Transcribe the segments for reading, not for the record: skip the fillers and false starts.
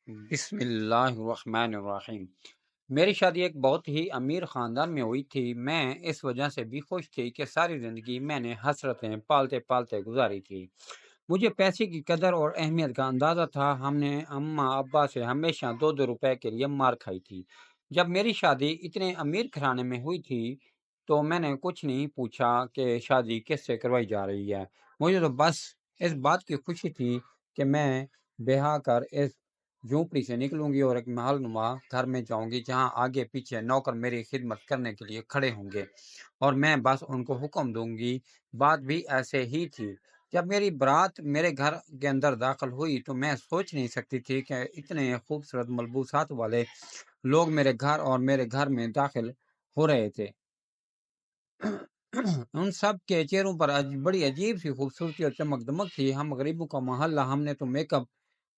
بسم اللہ الرحمن الرحیم۔ میری شادی ایک بہت ہی امیر خاندان میں ہوئی تھی۔ میں اس وجہ سے بھی خوش تھی کہ ساری زندگی میں نے حسرتیں پالتے پالتے گزاری تھی۔ مجھے پیسے کی قدر اور اہمیت کا اندازہ تھا۔ ہم نے اماں ابا سے ہمیشہ 2 روپے کے لیے مار کھائی تھی۔ جب میری شادی اتنے امیر گھرانے میں ہوئی تھی تو میں نے کچھ نہیں پوچھا کہ شادی کس سے کروائی جا رہی ہے۔ مجھے تو بس اس بات کی خوشی تھی کہ میں بیاہ کر اس جھونپڑی سے نکلوں گی اور ایک محل نما گھر میں جاؤں گی جہاں آگے پیچھے نوکر میری خدمت کرنے کے لیے کھڑے ہوں گے اور میں بس ان کو حکم دوں گی۔ بات بھی ایسے ہی تھی۔ جب میری برات میرے گھر کے اندر داخل ہوئی تو میں سوچ نہیں سکتی تھی کہ اتنے خوبصورت ملبوسات والے لوگ میرے گھر میں داخل ہو رہے تھے۔ ان سب کے چہروں پر بڑی عجیب سی خوبصورتی اور چمک دمک تھی۔ ہم غریبوں کا محلہ، ہم نے تو میک اپ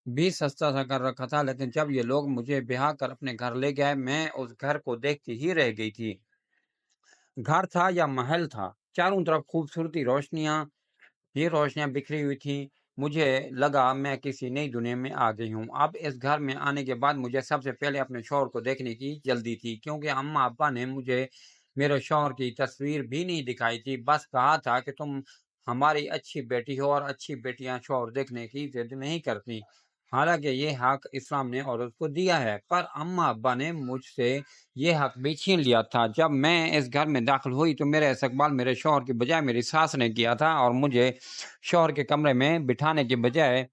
بھی سستا سا کر رکھا تھا، لیکن جب یہ لوگ مجھے بیاہ کر اپنے گھر لے گئے میں اس گھر کو دیکھتی ہی رہ گئی تھی۔ گھر تھا یا محل تھا، چاروں طرف خوبصورتی روشنیاں بکھری ہوئی تھیں۔ مجھے لگا میں کسی نئی دنیا میں آ گئی ہوں۔ اب اس گھر میں آنے کے بعد مجھے سب سے پہلے اپنے شوہر کو دیکھنے کی جلدی تھی، کیونکہ اماں ابا نے مجھے میرے شوہر کی تصویر بھی نہیں دکھائی تھی، بس کہا تھا کہ تم ہماری اچھی بیٹی ہو، اور اچھی بیٹیاں شوہر دیکھنے کی ضد نہیں کرتی۔ حالانکہ یہ حق اسلام نے عورت کو دیا ہے، پر اماں ابا نے مجھ سے یہ حق بھی چھین لیا تھا۔ جب میں اس گھر میں داخل ہوئی تو میرا استقبال میرے شوہر کی بجائے میری ساس نے کیا تھا، اور مجھے شوہر کے کمرے میں بٹھانے کے بجائے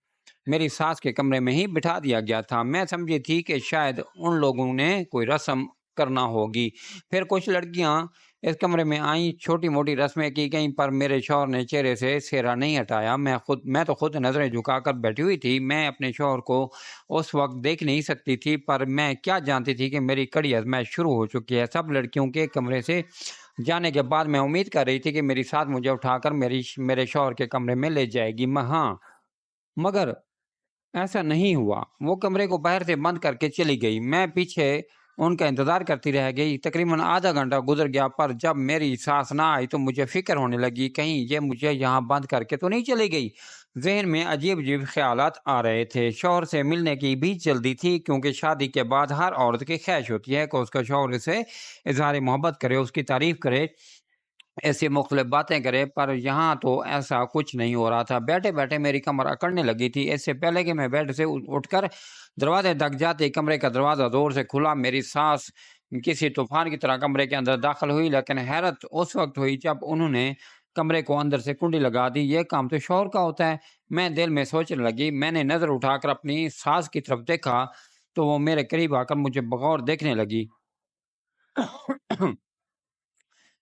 میری ساس کے کمرے میں ہی بٹھا دیا گیا تھا۔ میں سمجھی تھی کہ شاید ان لوگوں نے کوئی رسم کرنا ہوگی۔ پھر کچھ لڑکیاں اس کمرے میں آئیں، چھوٹی موٹی رسمیں کی گئیں، پر میرے شوہر نے چہرے سے سہرا نہیں ہٹایا۔ میں تو خود نظریں جھکا کر بیٹھی ہوئی تھی۔ میں اپنے شوہر کو اس وقت دیکھ نہیں سکتی تھی، پر میں کیا جانتی تھی کہ میری کڑی آزمائش شروع ہو چکی ہے۔ سب لڑکیوں کے کمرے سے جانے کے بعد میں امید کر رہی تھی کہ میری ساتھ مجھے اٹھا کر میرے شوہر کے کمرے میں لے جائے گی۔ مگر ایسا نہیں ہوا۔ وہ کمرے کو باہر سے بند کر کے چلی گئی۔ میں پیچھے ان کا انتظار کرتی رہ گئی۔ تقریباً آدھا گھنٹہ گزر گیا، پر جب میری ساس نہ آئی تو مجھے فکر ہونے لگی، کہیں یہ مجھے یہاں بند کر کے تو نہیں چلی گئی۔ ذہن میں عجیب عجیب خیالات آ رہے تھے۔ شوہر سے ملنے کی بھی جلدی تھی، کیونکہ شادی کے بعد ہر عورت کی خواہش ہوتی ہے کہ اس کا شوہر اسے اظہار محبت کرے، اس کی تعریف کرے، ایسی مختلف باتیں کرے، پر یہاں تو ایسا کچھ نہیں ہو رہا تھا۔ بیٹھے بیٹھے میری کمر اکڑنے لگی تھی۔ اس سے پہلے کہ میں بیڈ سے اٹھ کر دروازے تک جاتی، کمرے کا دروازہ زور سے کھلا۔ میری ساس کسی طوفان کی طرح کمرے کے اندر داخل ہوئی، لیکن حیرت اس وقت ہوئی جب انہوں نے کمرے کو اندر سے کنڈی لگا دی۔ یہ کام تو شوہر کا ہوتا ہے، میں دل میں سوچنے لگی۔ میں نے نظر اٹھا کر اپنی ساس کی طرف دیکھا تو وہ میرے قریب آ کر مجھے بغور دیکھنے لگی۔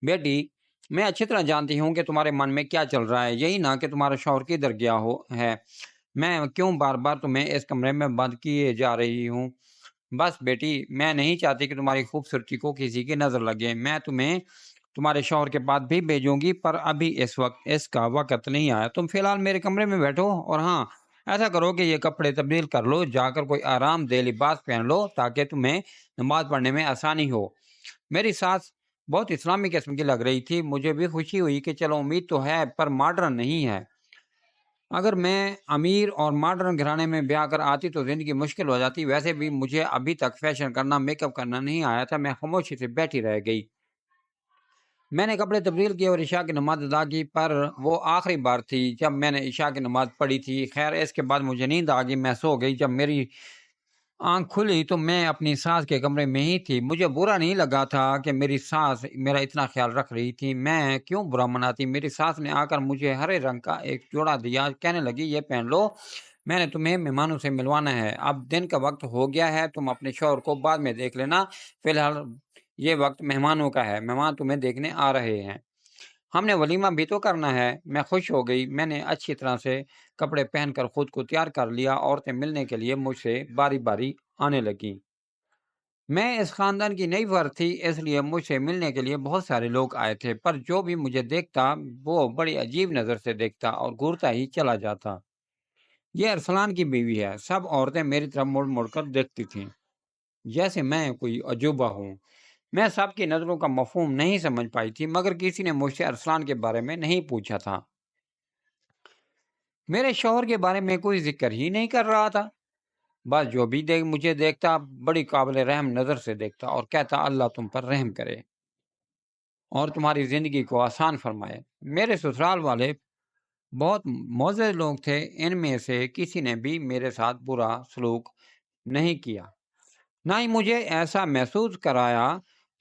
بیٹی، میں اچھی طرح جانتی ہوں کہ تمہارے من میں کیا چل رہا ہے، یہی نہ کہ تمہارا شوہر کدھر گیا ہے، میں کیوں بار بار تمہیں اس کمرے میں بند کیے جا رہی ہوں۔ بس بیٹی، میں نہیں چاہتی کہ تمہاری خوبصورتی کو کسی کی نظر لگے۔ میں تمہیں تمہارے شوہر کے بعد بھی بھیجوں گی، پر ابھی اس کا وقت نہیں آیا۔ تم فی الحال میرے کمرے میں بیٹھو، اور ہاں، ایسا کرو کہ یہ کپڑے تبدیل کر لو، جا کر کوئی آرام دہ لباس پہن لو تاکہ تمہیں نماز پڑھنے میں آسانی ہو۔ میری ساس بہت اسلامی قسم کی لگ رہی تھی۔ مجھے بھی خوشی ہوئی کہ چلو امید تو ہے، پر ماڈرن نہیں ہے۔ اگر میں امیر اور ماڈرن گھرانے میں بیاہ کر آتی تو زندگی مشکل ہو جاتی۔ ویسے بھی مجھے ابھی تک فیشن کرنا، میک اپ کرنا نہیں آیا تھا۔ میں خاموشی سے بیٹھی رہ گئی۔ میں نے کپڑے تبدیل کیے اور عشاء کی نماز ادا کی، پر وہ آخری بار تھی جب میں نے عشاء کی نماز پڑھی تھی۔ خیر، اس کے بعد مجھے نیند آ گئی، میں سو گئی۔ جب میری آنکھ کھلی تو میں اپنی ساس کے کمرے میں ہی تھی۔ مجھے برا نہیں لگا تھا کہ میری ساس میرا اتنا خیال رکھ رہی تھی۔ میں کیوں برا مناتی؟ میری ساس نے آ کر مجھے ہرے رنگ کا ایک جوڑا دیا، کہنے لگی، یہ پہن لو، میں نے تمہیں مہمانوں سے ملوانا ہے۔ اب دن کا وقت ہو گیا ہے، تم اپنے شوہر کو بعد میں دیکھ لینا، فی الحال یہ وقت مہمانوں کا ہے، مہمان تمہیں دیکھنے آ رہے ہیں، ہم نے ولیمہ بھی تو کرنا ہے۔ میں خوش ہو گئی۔ میں نے اچھی طرح سے کپڑے پہن کر خود کو تیار کر لیا۔ عورتیں ملنے کے لیے مجھ سے باری باری آنے لگیں۔ میں اس خاندان کی نئی فرد تھی، اس لیے مجھ سے ملنے کے لیے بہت سارے لوگ آئے تھے، پر جو بھی مجھے دیکھتا وہ بڑی عجیب نظر سے دیکھتا اور گھورتا ہی چلا جاتا۔ یہ ارسلان کی بیوی ہے۔ سب عورتیں میری طرف مڑ مڑ کر دیکھتی تھیں، جیسے میں کوئی عجوبہ ہوں۔ میں سب کی نظروں کا مفہوم نہیں سمجھ پائی تھی، مگر کسی نے مجھ سے ارسلان کے بارے میں نہیں پوچھا تھا۔ میرے شوہر کے بارے میں کوئی ذکر ہی نہیں کر رہا تھا۔ بس جو بھی مجھے دیکھتا بڑی قابل رحم نظر سے دیکھتا اور کہتا اللہ تم پر رحم کرے اور تمہاری زندگی کو آسان فرمائے۔ میرے سسرال والے بہت معزز لوگ تھے، ان میں سے کسی نے بھی میرے ساتھ برا سلوک نہیں کیا، نہ ہی مجھے ایسا محسوس کرایا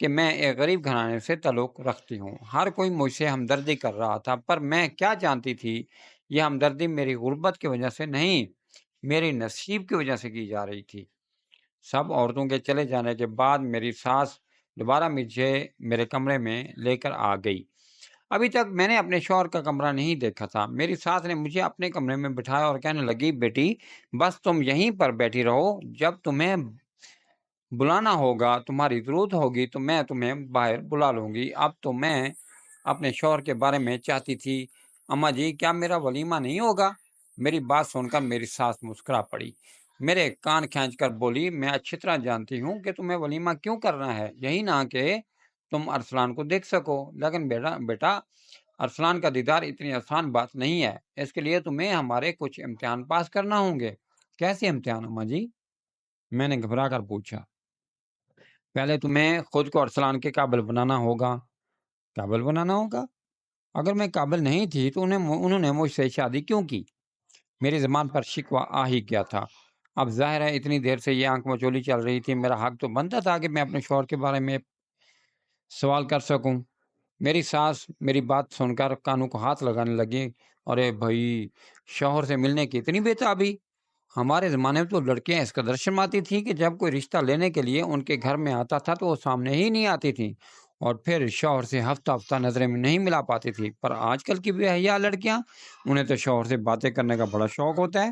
کہ میں ایک غریب گھرانے سے تعلق رکھتی ہوں۔ ہر کوئی مجھ سے ہمدردی کر رہا تھا، پر میں کیا جانتی تھی یہ ہمدردی میری غربت کی وجہ سے نہیں، میری نصیب کی وجہ سے کی جا رہی تھی۔ سب عورتوں کے چلے جانے کے بعد میری ساس دوبارہ مجھے میرے کمرے میں لے کر آ گئی۔ ابھی تک میں نے اپنے شوہر کا کمرہ نہیں دیکھا تھا۔ میری ساس نے مجھے اپنے کمرے میں بٹھایا اور کہنے لگی بیٹی بس تم یہیں پر بیٹھی رہو، جب تمہیں بلانا ہوگا، تمہاری ضرورت ہوگی تو میں تمہیں باہر بلا لوں گی۔ اب تو میں اپنے شوہر کے بارے میں چاہتی تھی اماں جی کیا میرا ولیمہ نہیں ہوگا؟ میری بات سن کر میری ساس مسکرا پڑی، میرے کان کھینچ کر بولی میں اچھی طرح جانتی ہوں کہ تمہیں ولیمہ کیوں کرنا ہے، یہی نہ کہ تم ارسلان کو دیکھ سکو، لیکن بیٹا ارسلان کا دیدار اتنی آسان بات نہیں ہے، اس کے لیے تمہیں ہمارے کچھ امتحان پاس کرنا ہوں گے۔ کیسے امتحان اماں جی؟ میں نے گھبرا کر پوچھا۔ پہلے تمہیں خود کو ارسلان کے قابل بنانا ہوگا۔ قابل بنانا ہوگا؟ اگر میں قابل نہیں تھی تو انہوں نے مجھ سے شادی کیوں کی؟ میری زبان پر شکوہ آ ہی گیا تھا۔ اب ظاہر ہے اتنی دیر سے یہ آنکھ مچولی چل رہی تھی، میرا حق تو بنتا تھا کہ میں اپنے شوہر کے بارے میں سوال کر سکوں۔ میری ساس میری بات سن کر کانوں کو ہاتھ لگانے لگی، ارے بھائی شوہر سے ملنے کی اتنی بےتابی! ہمارے زمانے میں تو لڑکیاں اس قدر شرماتی تھیں کہ جب کوئی رشتہ لینے کے لیے ان کے گھر میں آتا تھا تو وہ سامنے ہی نہیں آتی تھیں، اور پھر شوہر سے ہفتہ ہفتہ نظریں میں نہیں ملا پاتی تھی۔ پر آج کل کی بے حیا لڑکیاں، انہیں تو شوہر سے باتیں کرنے کا بڑا شوق ہوتا ہے۔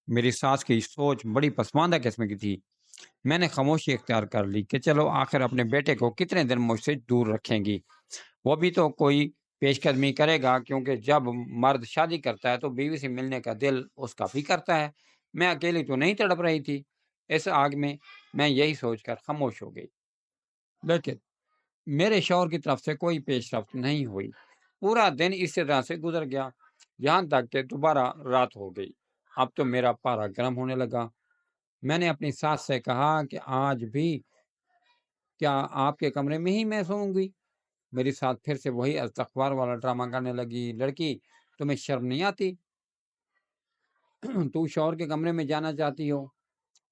میری ساس کی سوچ بڑی پسماندہ قسم کی تھی۔ میں نے خاموشی اختیار کر لی کہ چلو آخر اپنے بیٹے کو کتنے دن مجھ سے دور رکھیں گی، وہ بھی تو کوئی پیش قدمی کرے گا، کیونکہ جب مرد شادی کرتا ہے تو بیوی سے ملنے کا دل اس کا بھی کرتا ہے۔ میں اکیلی تو نہیں تڑپ رہی تھی اس آگ میں یہی سوچ کر خاموش ہو گئی۔ لیکن میرے شوہر کی طرف سے کوئی پیش رفت نہیں ہوئی۔ پورا دن اسی طرح سے گزر گیا، یہاں تک کہ دوبارہ رات ہو گئی۔ اب تو میرا پارا گرم ہونے لگا۔ میں نے اپنی ساس سے کہا کہ آج بھی کیا آپ کے کمرے میں ہی میں سوؤں گی؟ میری ساس پھر سے وہی استغفار والا ڈرامہ کرنے لگی، لڑکی تمہیں شرم نہیں آتی؟ تو شوہر کے کمرے میں جانا چاہتی ہو،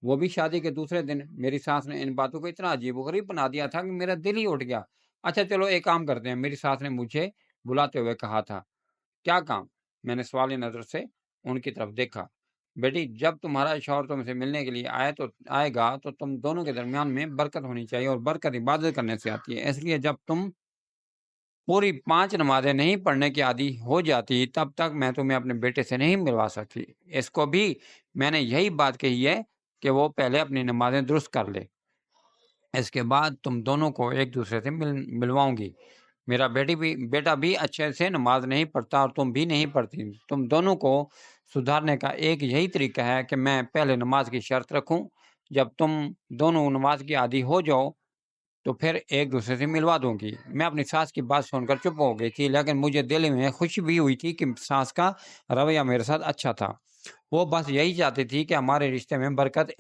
وہ بھی شادی کے دوسرے دن۔ میری ساس نے ان باتوں کو اتنا عجیب و غریب بنا دیا تھا کہ میرا دل ہی اٹھ گیا۔ اچھا چلو ایک کام کرتے ہیں، میری ساس نے مجھے بلاتے ہوئے کہا تھا۔ کیا کام؟ میں نے سوالی نظر سے ان کی طرف دیکھا۔ بیٹی جب تمہارا شوہر تم سے ملنے کے لیے آئے گا تو تم دونوں کے درمیان میں برکت ہونی چاہیے، اور برکت عبادت کرنے سے آتی ہے، اس لیے جب تم پوری 5 نمازیں نہیں پڑھنے کی عادی ہو جاتی تب تک میں تمہیں اپنے بیٹے سے نہیں ملوا سکتی۔ اس کو بھی میں نے یہی بات کہی ہے کہ وہ پہلے اپنی نمازیں درست کر لے، اس کے بعد تم دونوں کو ایک دوسرے سے ملواؤں گی۔ میرا بیٹا بھی اچھے سے نماز نہیں پڑھتا اور تم بھی نہیں پڑھتی، تم دونوں کو سدھارنے کا ایک یہی طریقہ ہے کہ میں پہلے نماز کی شرط رکھوں، جب تم دونوں نماز کی عادی ہو جاؤ تو پھر ایک دوسرے سے ملوا دوں گی۔ میں اپنی ساس کی بات سن کر چپ ہو گئی تھی، لیکن مجھے دل میں خوشی بھی ہوئی تھی کہ ساس کا رویہ میرے ساتھ اچھا تھا۔ وہ بس یہی چاہتی تھی کہ ہمارے رشتے میں برکت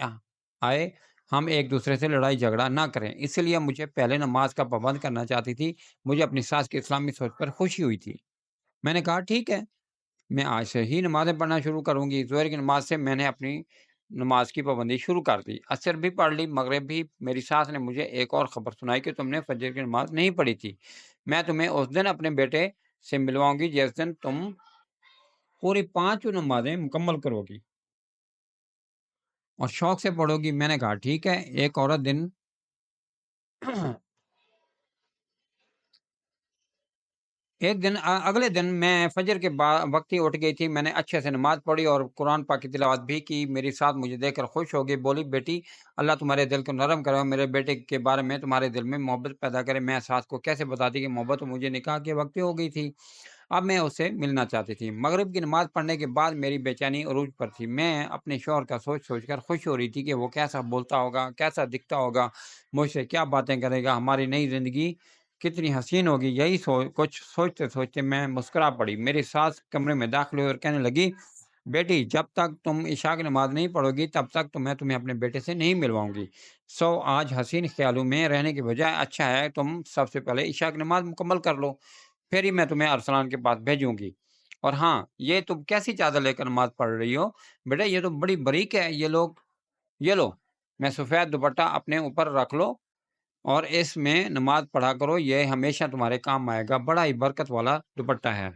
آئے، ہم ایک دوسرے سے لڑائی جھگڑا نہ کریں، اس لیے مجھے پہلے نماز کا پابند کرنا چاہتی تھی۔ مجھے اپنی ساس کی اسلامی سوچ پر خوشی ہوئی تھی۔ میں نے کہا ٹھیک ہے، میں آج سے ہی نمازیں پڑھنا شروع کروں گی۔ ظہر کی نماز سے میں نے اپنی نماز کی پابندی شروع کر دی، عصر بھی پڑھ لی، مغرب بھی۔ میری ساس نے مجھے ایک اور خبر سنائی کہ تم نے فجر کی نماز نہیں پڑھی تھی۔ میں تمہیں اس دن اپنے بیٹے سے ملواؤں گی جس دن تم پوری 5 نمازیں مکمل کرو گی اور شوق سے پڑھو گی۔ میں نے کہا ٹھیک ہے۔ ایک عورت اگلے دن میں فجر کے وقت ہی اٹھ گئی تھی۔ میں نے اچھے سے نماز پڑھی اور قرآن پاک کی تلاوت بھی کی۔ میری ساتھ مجھے دیکھ کر خوش ہو گئی، بولی بیٹی اللہ تمہارے دل کو نرم کرے اور میرے بیٹے کے بارے میں تمہارے دل میں محبت پیدا کرے۔ میں ساس کو کیسے بتاتی کہ محبت مجھے نکاح کے وقت ہی ہو گئی تھی، اب میں اس سے ملنا چاہتی تھی۔ مغرب کی نماز پڑھنے کے بعد میری بے چینی عروج پر تھی۔ میں اپنے شوہر کا سوچ کر خوش ہو رہی تھی کہ وہ کیسا بولتا ہوگا، کیسا دکھتا ہوگا، مجھ سے کیا باتیں کرے گا، ہماری نئی زندگی کتنی حسین ہوگی۔ یہی کچھ سوچتے سوچتے میں مسکرا پڑی۔ میری ساس کمرے میں داخل ہوئی اور کہنے لگی بیٹی جب تک تم عشاء کی نماز نہیں پڑھو گی تب تک تو میں تمہیں اپنے بیٹے سے نہیں ملواؤں گی۔ سو آج حسین خیالوں میں رہنے کی بجائے اچھا ہے تم سب سے پہلے عشاء کی نماز مکمل کر لو، پھر ہی میں تمہیں ارسلان کے پاس بھیجوں گی۔ اور ہاں، یہ تم کیسی چادر لے کر نماز پڑھ رہی ہو؟ بیٹا یہ تو بڑی باریک ہے، یہ لو، میں سفید دوپٹہ اپنے اوپر رکھ لو اور اس میں نماز پڑھا کرو، یہ ہمیشہ تمہارے کام آئے گا، بڑا ہی برکت والا دوپٹہ ہے۔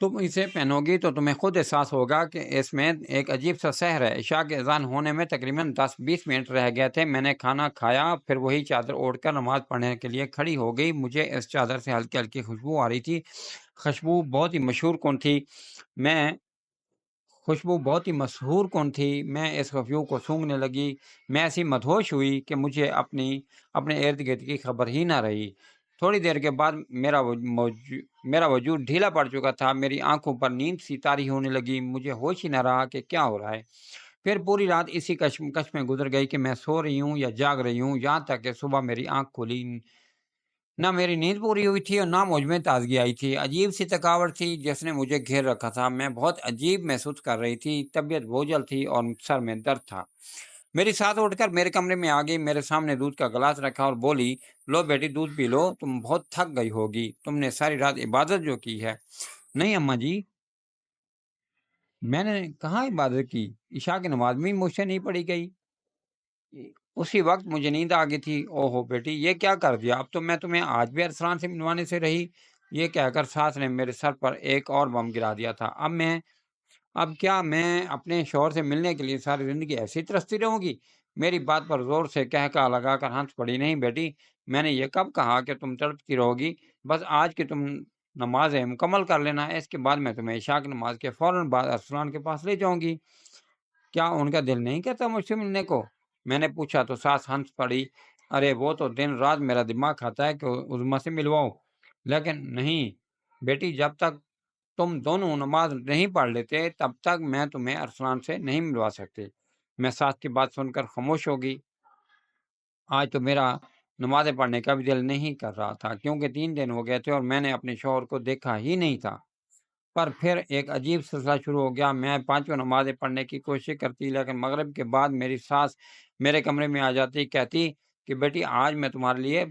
تم اسے پہنو گی تو تمہیں خود احساس ہوگا کہ اس میں ایک عجیب سا سحر ہے۔ عشاء کے اذان ہونے میں تقریباً 10-20 منٹ رہ گئے تھے۔ میں نے کھانا کھایا، پھر وہی چادر اوڑھ کر نماز پڑھنے کے لیے کھڑی ہو گئی۔ مجھے اس چادر سے ہلکی ہلکی خوشبو آ رہی تھی۔ خوشبو بہت ہی مشہور کون تھی میں خوشبو بہت ہی مسحور کن تھی۔ میں اس خوشبو کو سونگھنے لگی۔ میں ایسی مدہوش ہوئی کہ مجھے اپنے ارد گرد کی خبر ہی نہ رہی۔ تھوڑی دیر کے بعد میرا وجود ڈھیلا پڑ چکا تھا، میری آنکھوں پر نیند سی طاری ہونے لگی، مجھے ہوش ہی نہ رہا کہ کیا ہو رہا ہے۔ پھر پوری رات اسی کشمکش میں گزر گئی کہ میں سو رہی ہوں یا جاگ رہی ہوں، یہاں تک کہ صبح میری آنکھ کھلی، نہ میری نیند پوری ہوئی تھی اور نہ مجھ میں تازگی آئی تھی۔ عجیب سی تھکاوٹ تھی جس نے مجھے گھیر رکھا تھا۔ میں بہت عجیب محسوس کر رہی تھی، طبیعت بوجھل تھی اور سر میں درد تھا۔ میری ساتھ اٹھ کر میرے کمرے میں آ گئی، میرے سامنے دودھ کا گلاس رکھا اور بولی، لو بیٹی دودھ پی لو، تم بہت تھک گئی ہوگی، تم نے ساری رات عبادت جو کی ہے۔ نہیں اماں جی، میں نے کہاں عبادت کی، عشاء کی نماز بھی مجھ سے نہیں پڑھی گئی۔ اسی وقت مجھے نیند آ گئی تھی۔ او ہو بیٹی یہ کیا کر دیا، اب تو میں تمہیں آج بھی ارسلان سے ملوانے سے رہی۔ یہ کہہ کر ساس نے میرے سر پر ایک اور بم گرا دیا تھا۔ اب کیا میں اپنے شوہر سے ملنے کے لیے ساری زندگی ایسی ترستی رہوں گی؟ میری بات پر زور سے کہا لگا کر ہنس پڑی۔ نہیں بیٹی، میں نے یہ کب کہا کہ تم تڑپتی رہو گی؟ بس آج کی تم نمازیں مکمل کر لینا، اس کے بعد میں تمہیں عشاء کی نماز کے فوراً بعد ارسلان کے پاس لے جاؤں گی۔ کیا ان کا دل نہیں کہتا مجھ سے ملنے کو؟ میں نے پوچھا تو ساس ہنس پڑی۔ ارے وہ تو دن رات میرا دماغ کھاتا ہے کہ عظمیٰ سے ملواؤ، لیکن نہیں بیٹی، جب تک تم دونوں نماز نہیں پڑھ لیتے تب تک میں تمہیں ارسلان سے نہیں ملوا سکتے۔ میں ساس کی بات سن کر خاموش ہو گئی۔ آج تو میرا نمازیں پڑھنے کا بھی دل نہیں کر رہا تھا، کیونکہ 3 دن ہو گئے تھے اور میں نے اپنے شوہر کو دیکھا ہی نہیں تھا۔ پر پھر ایک عجیب سلسلہ شروع ہو گیا۔ میں 5 نمازیں پڑھنے کی کوشش کرتی، لیکن مغرب کے بعد میری ساس میرے کمرے میں آ جاتی، کہتی کہ بیٹی آج میں تمہارے لیے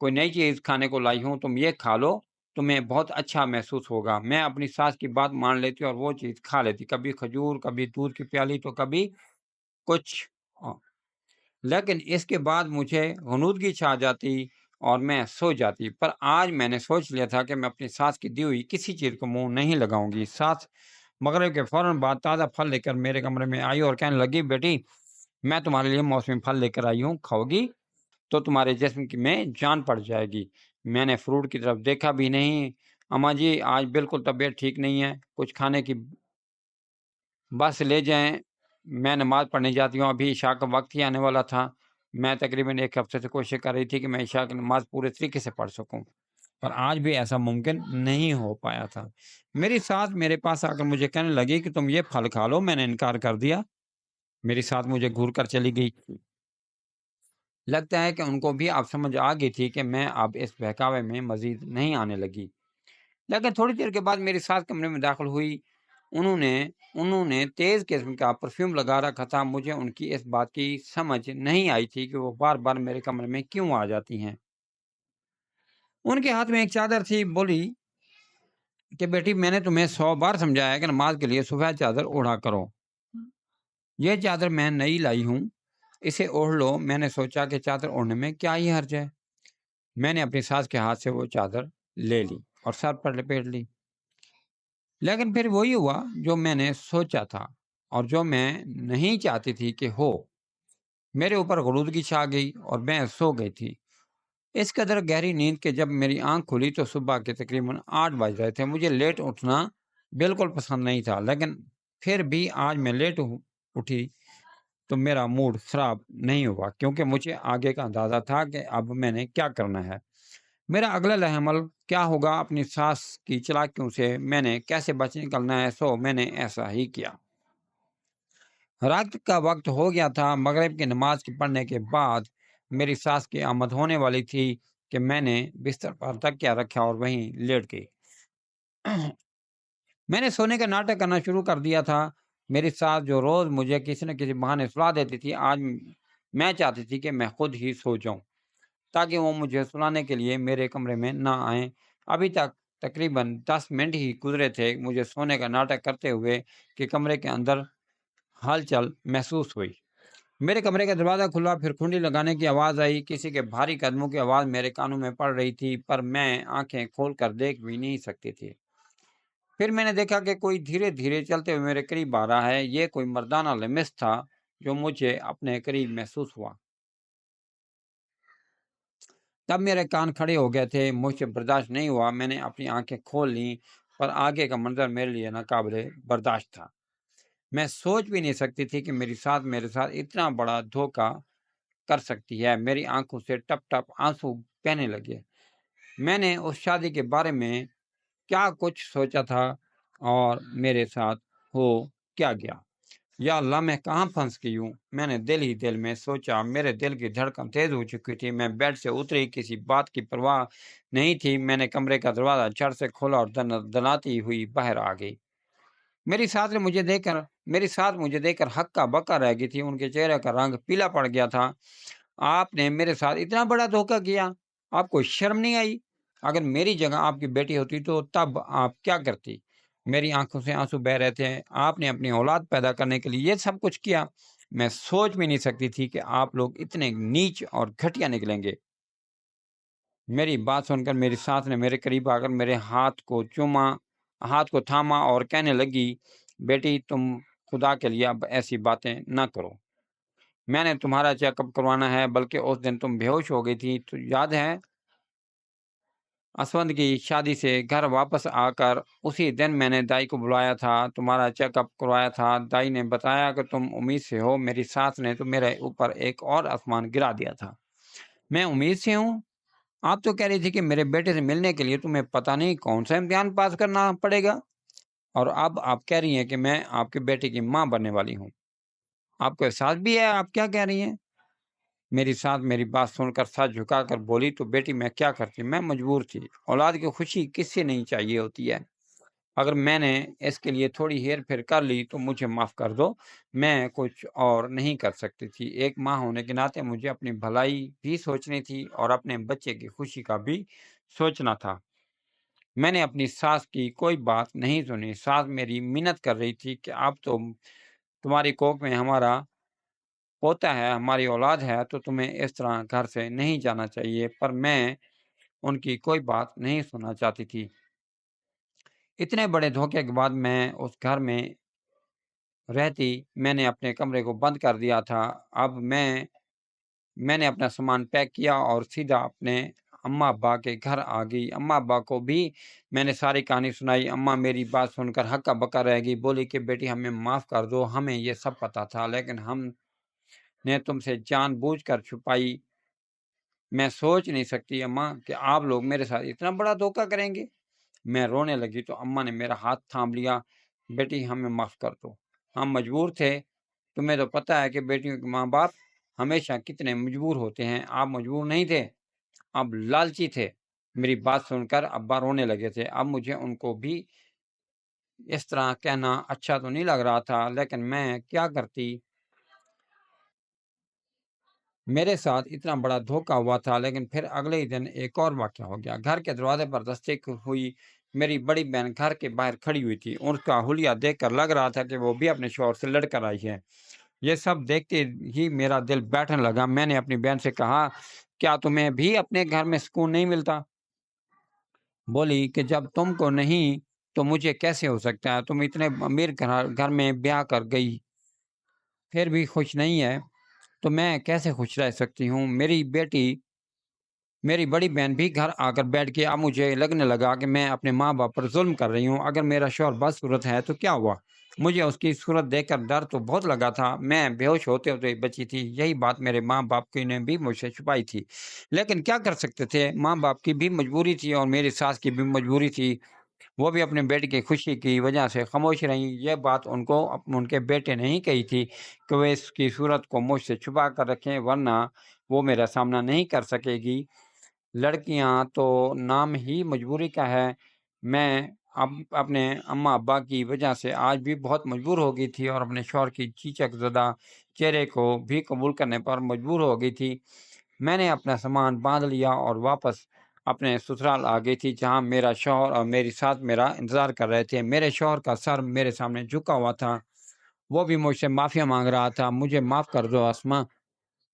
کوئی نئی چیز کھانے کو لائی ہوں، تم یہ کھا لو، تمہیں بہت اچھا محسوس ہوگا۔ میں اپنی ساس کی بات مان لیتی اور وہ چیز کھا لیتی، کبھی کھجور، کبھی دودھ کی پیالی تو کبھی کچھ، لیکن اس کے بعد مجھے غنودگی چھا جاتی اور میں سو جاتی۔ پر آج میں نے سوچ لیا تھا کہ میں اپنی ساس کی دی ہوئی کسی چیز کو منہ نہیں لگاؤں گی۔ ساس مغرب کے فوراً بعد تازہ پھل لے کر میرے کمرے میں آئی اور کہنے لگی، بیٹی میں تمہارے لیے موسمی پھل لے کر آئی ہوں، کھاؤ گی تو تمہارے جسم میں جان پڑ جائے گی۔ میں نے فروٹ کی طرف دیکھا بھی نہیں۔ اماں جی آج بالکل طبیعت ٹھیک نہیں ہے، کچھ کھانے کی بس لے جائیں، میں نماز پڑھنے جاتی ہوں، ابھی عشاء کا وقت ہی آنے والا تھا۔ میں تقریباً 1 ہفتے سے کوشش کر رہی تھی کہ میں عشاء کی نماز پورے طریقے سے پڑھ سکوں، پر آج بھی ایسا ممکن نہیں ہو پایا تھا۔ میری ساس میرے پاس آ کر مجھے کہنے لگی کہ تم یہ پھل کھا لو، میں نے انکار کر دیا۔ میری ساس مجھے گھور کر چلی گئی۔ لگتا ہے کہ ان کو بھی اب سمجھ آ گئی تھی کہ میں اب اس بہکاوے میں مزید نہیں آنے لگی۔ لیکن تھوڑی دیر کے بعد میری ساس کمرے میں داخل ہوئی۔ انہوں نے تیز قسم کا پرفیوم لگا رکھا تھا۔ مجھے ان کی اس بات کی سمجھ نہیں آئی تھی کہ وہ بار بار میرے کمرے میں کیوں آ جاتی ہیں۔ ان کے ہاتھ میں ایک چادر تھی۔ بولی کہ بیٹی میں نے تمہیں 100 بار سمجھایا کہ نماز کے لیے سفید چادر اوڑھا کرو، یہ چادر میں نئی لائی ہوں، اسے اوڑھ لو۔ میں نے سوچا کہ چادر اوڑھنے میں کیا ہی حرج ہے۔ میں نے اپنی ساس کے ہاتھ سے وہ چادر لے لی اور سر پر لپیٹ لی، لیکن پھر وہی ہوا جو میں نے سوچا تھا اور جو میں نہیں چاہتی تھی کہ ہو۔ میرے اوپر غلودگی چھا گئی اور میں سو گئی تھی، اس قدر گہری نیند کہ جب میری آنکھ کھلی تو صبح کے تقریباً 8 بج رہے تھے۔ مجھے لیٹ اٹھنا بالکل پسند نہیں تھا، لیکن پھر بھی آج میں لیٹ اٹھی تو میرا موڈ خراب نہیں ہوا، کیونکہ مجھے آگے کا اندازہ تھا کہ اب میں نے کیا کرنا ہے، میرا اگلا لمحہ عمل کیا ہوگا۔ اپنی ساس کی چالاکیوں سے میں نے کیسے بچ نکلنا ہے، سو میں نے ایسا ہی کیا۔ رات کا وقت ہو گیا تھا۔ مغرب کی نماز کے پڑھنے کے بعد میری ساس کی آمد ہونے والی تھی کہ میں نے بستر پر تکیہ رکھا اور وہیں لیٹ گئی۔ میں نے سونے کا ناٹک کرنا شروع کر دیا تھا۔ میری ساس جو روز مجھے کسی نہ کسی بہانے سلا دیتی تھی، آج میں چاہتی تھی کہ میں خود ہی سو جاؤں، تاکہ وہ مجھے سلانے کے لیے میرے کمرے میں نہ آئیں۔ ابھی تک تقریباً 10 منٹ ہی گزرے تھے مجھے سونے کا ناٹک کرتے ہوئے کہ کمرے کے اندر ہلچل محسوس ہوئی۔ میرے کمرے کا دروازہ کھلا، پھر کنڈی لگانے کی آواز آئی۔ کسی کے بھاری قدموں کی آواز میرے کانوں میں پڑ رہی تھی، پر میں آنکھیں کھول کر دیکھ بھی نہیں سکتی تھی۔ پھر میں نے دیکھا کہ کوئی دھیرے دھیرے چلتے ہوئے میرے قریب آ رہا ہے۔ یہ کوئی مردانہ لمس تھا جو مجھے اپنے قریب محسوس ہوا۔ تب میرے کان کھڑے ہو گئے تھے، مجھ سے برداشت نہیں ہوا۔ میں نے اپنی آنکھیں کھول لیں، پر آگے کا منظر میرے لیے ناقابل برداشت تھا۔ میں سوچ بھی نہیں سکتی تھی کہ میرے ساتھ اتنا بڑا دھوکہ کر سکتی ہے۔ میری آنکھوں سے ٹپ ٹپ آنسو بہنے لگے۔ میں نے اس شادی کے بارے میں کیا کچھ سوچا تھا اور میرے ساتھ ہو کیا گیا؟ یا اللہ، میں کہاں پھنس گئی ہوں؟ میں نے دل ہی دل میں سوچا۔ میرے دل کی دھڑکن تیز ہو چکی تھی۔ میں بیڈ سے اتری، کسی بات کی پرواہ نہیں تھی۔ میں نے کمرے کا دروازہ جھٹ سے کھولا اور دناتی ہوئی باہر آ گئی۔ میری ساتھ مجھے دیکھ کر ہکا بکا رہ گئی تھی۔ ان کے چہرے کا رنگ پیلا پڑ گیا تھا۔ آپ نے میرے ساتھ اتنا بڑا دھوکہ کیا؟ آپ کو شرم نہیں آئی؟ اگر میری جگہ آپ کی بیٹی ہوتی تو تب آپ کیا کرتی؟ میری آنکھوں سے آنسو بہ رہے تھے۔ آپ نے اپنی اولاد پیدا کرنے کے لیے یہ سب کچھ کیا؟ میں سوچ بھی نہیں سکتی تھی کہ آپ لوگ اتنے نیچ اور گھٹیا نکلیں گے۔ میری بات سن کر میری ساس نے میرے قریب آ کر میرے ہاتھ کو تھاما اور کہنے لگی، بیٹی، تم خدا کے لیے اب ایسی باتیں نہ کرو۔ میں نے تمہارا چیک اپ کروانا ہے، بلکہ اس دن تم بے ہوش ہو گئی تھی تو یاد ہے؟ اسود کی شادی سے گھر واپس آ کر اسی دن میں نے دائی کو بلایا تھا، تمہارا چیک اپ کروایا تھا۔ دائی نے بتایا کہ تم امید سے ہو۔ میری ساس نے تو میرے اوپر ایک اور آسمان گرا دیا تھا۔ میں امید سے ہوں؟ آپ تو کہہ رہی تھی کہ میرے بیٹے سے ملنے کے لیے تمہیں پتہ نہیں کون سا امتحان پاس کرنا پڑے گا، اور اب آپ کہہ رہی ہیں کہ میں آپ کے بیٹے کی ماں بننے والی ہوں۔ آپ کو احساس بھی ہے آپ کیا کہہ رہی ہیں؟ میری ساتھ میری بات سن کر سر جھکا کر بولی، تو بیٹی میں کیا کرتی، میں مجبور تھی۔ اولاد کی خوشی کس سے نہیں چاہیے ہوتی ہے؟ اگر میں نے اس کے لیے تھوڑی ہیر پھیر کر لی تو مجھے معاف کر دو، میں کچھ اور نہیں کر سکتی تھی۔ ایک ماں ہونے کے ناطے مجھے اپنی بھلائی بھی سوچنی تھی اور اپنے بچے کی خوشی کا بھی سوچنا تھا۔ میں نے اپنی ساس کی کوئی بات نہیں سنی۔ ساس میری منت کر رہی تھی کہ اب تو تمہاری کوکھ میں ہمارا پوتا ہے، ہماری اولاد ہے، تو تمہیں اس طرح گھر سے نہیں جانا چاہیے، پر میں ان کی کوئی بات نہیں سننا چاہتی تھی۔ اتنے بڑے دھوکے کے بعد میں اس گھر میں رہتی، میں نے اپنے کمرے کو بند کر دیا تھا۔ اب میں نے اپنا سامان پیک کیا اور سیدھا اپنے اماں ابا کے گھر آ گئی۔ اماں ابا کو بھی میں نے ساری کہانی سنائی۔ اماں میری بات سن کر ہکا بکا رہ گئی، بولی کہ بیٹی ہمیں معاف کر دو، ہمیں یہ سب پتا تھا، لیکن ہم نے تم سے جان بوجھ کر چھپائی۔ میں سوچ نہیں سکتی اماں کہ آپ لوگ میرے ساتھ اتنا بڑا دھوکہ کریں گے۔ میں رونے لگی تو اماں نے میرا ہاتھ تھام لیا، بیٹی ہمیں معاف کر دو، ہم مجبور تھے۔ تمہیں تو پتہ ہے کہ بیٹیوں کے ماں باپ ہمیشہ کتنے مجبور ہوتے ہیں، آپ مجبور نہیں تھے، آپ لالچی تھے۔ میری بات سن کر ابا رونے لگے تھے۔ اب مجھے ان کو بھی اس طرح کہنا اچھا تو نہیں لگ رہا تھا، لیکن میں کیا کرتی؟ میرے ساتھ اتنا بڑا دھوکہ ہوا تھا، لیکن پھر اگلے ہی دن ایک اور واقعہ ہو گیا۔ گھر کے دروازے پر دستک ہوئی۔ میری بڑی بہن گھر کے باہر کھڑی ہوئی تھی۔ اس کا حلیہ دیکھ کر لگ رہا تھا کہ وہ بھی اپنے شوہر سے لڑ کر آئی ہے۔ یہ سب دیکھتے ہی میرا دل بیٹھنے لگا۔ میں نے اپنی بہن سے کہا، کیا تمہیں بھی اپنے گھر میں سکون نہیں ملتا؟ بولی کہ جب تم کو نہیں تو مجھے کیسے ہو سکتا ہے؟ تم اتنے امیر گھر میں بیاہ کر گئی پھر بھی خوش نہیں ہے، تو میں کیسے خوش رہ سکتی ہوں؟ میری بڑی بہن بھی گھر آ کر بیٹھ کے اب مجھے لگنے لگا کہ میں اپنے ماں باپ پر ظلم کر رہی ہوں۔ اگر میرا شوہر بدصورت ہے تو کیا ہوا؟ مجھے اس کی صورت دیکھ کر ڈر تو بہت لگا تھا۔ میں بے ہوش ہوتے ہوتے بچی تھی۔ یہی بات میرے ماں باپ کی نے بھی مجھ سے چھپائی تھی، لیکن کیا کر سکتے تھے؟ ماں باپ کی بھی مجبوری تھی اور میری ساس کی بھی مجبوری تھی۔ وہ بھی اپنے بیٹے کی خوشی کی وجہ سے خاموش رہیں۔ یہ بات ان کو ان کے بیٹے نے ہی کہی تھی کہ وہ اس کی صورت کو مجھ سے چھپا کر رکھیں، ورنہ وہ میرا سامنا نہیں کر سکے گی۔ لڑکیاں تو نام ہی مجبوری کا ہے۔ میں اب اپنے اماں ابا کی وجہ سے آج بھی بہت مجبور ہو گئی تھی، اور اپنے شوہر کی چیچک زدہ چہرے کو بھی قبول کرنے پر مجبور ہو گئی تھی۔ میں نے اپنا سامان باندھ لیا اور واپس اپنے سسرال آ گئی تھی، جہاں میرا شوہر اور میری ساتھ میرا انتظار کر رہے تھے۔ میرے شوہر کا سر میرے سامنے جھکا ہوا تھا، وہ بھی مجھ سے معافیا مانگ رہا تھا۔ مجھے معاف کر دو اسما،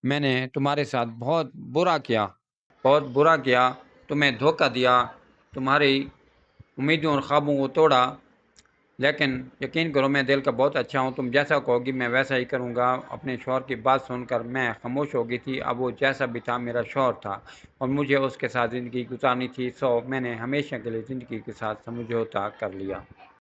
میں نے تمہارے ساتھ بہت برا کیا، تمہیں دھوکہ دیا، تمہاری امیدوں اور خوابوں کو توڑا، لیکن یقین کرو میں دل کا بہت اچھا ہوں، تم جیسا کہو گی میں ویسا ہی کروں گا۔ اپنے شوہر کی بات سن کر میں خاموش ہو گئی تھی۔ اب وہ جیسا بھی تھا میرا شوہر تھا، اور مجھے اس کے ساتھ زندگی گزارنی تھی، سو میں نے ہمیشہ کے لیے زندگی کے ساتھ سمجھوتا کر لیا۔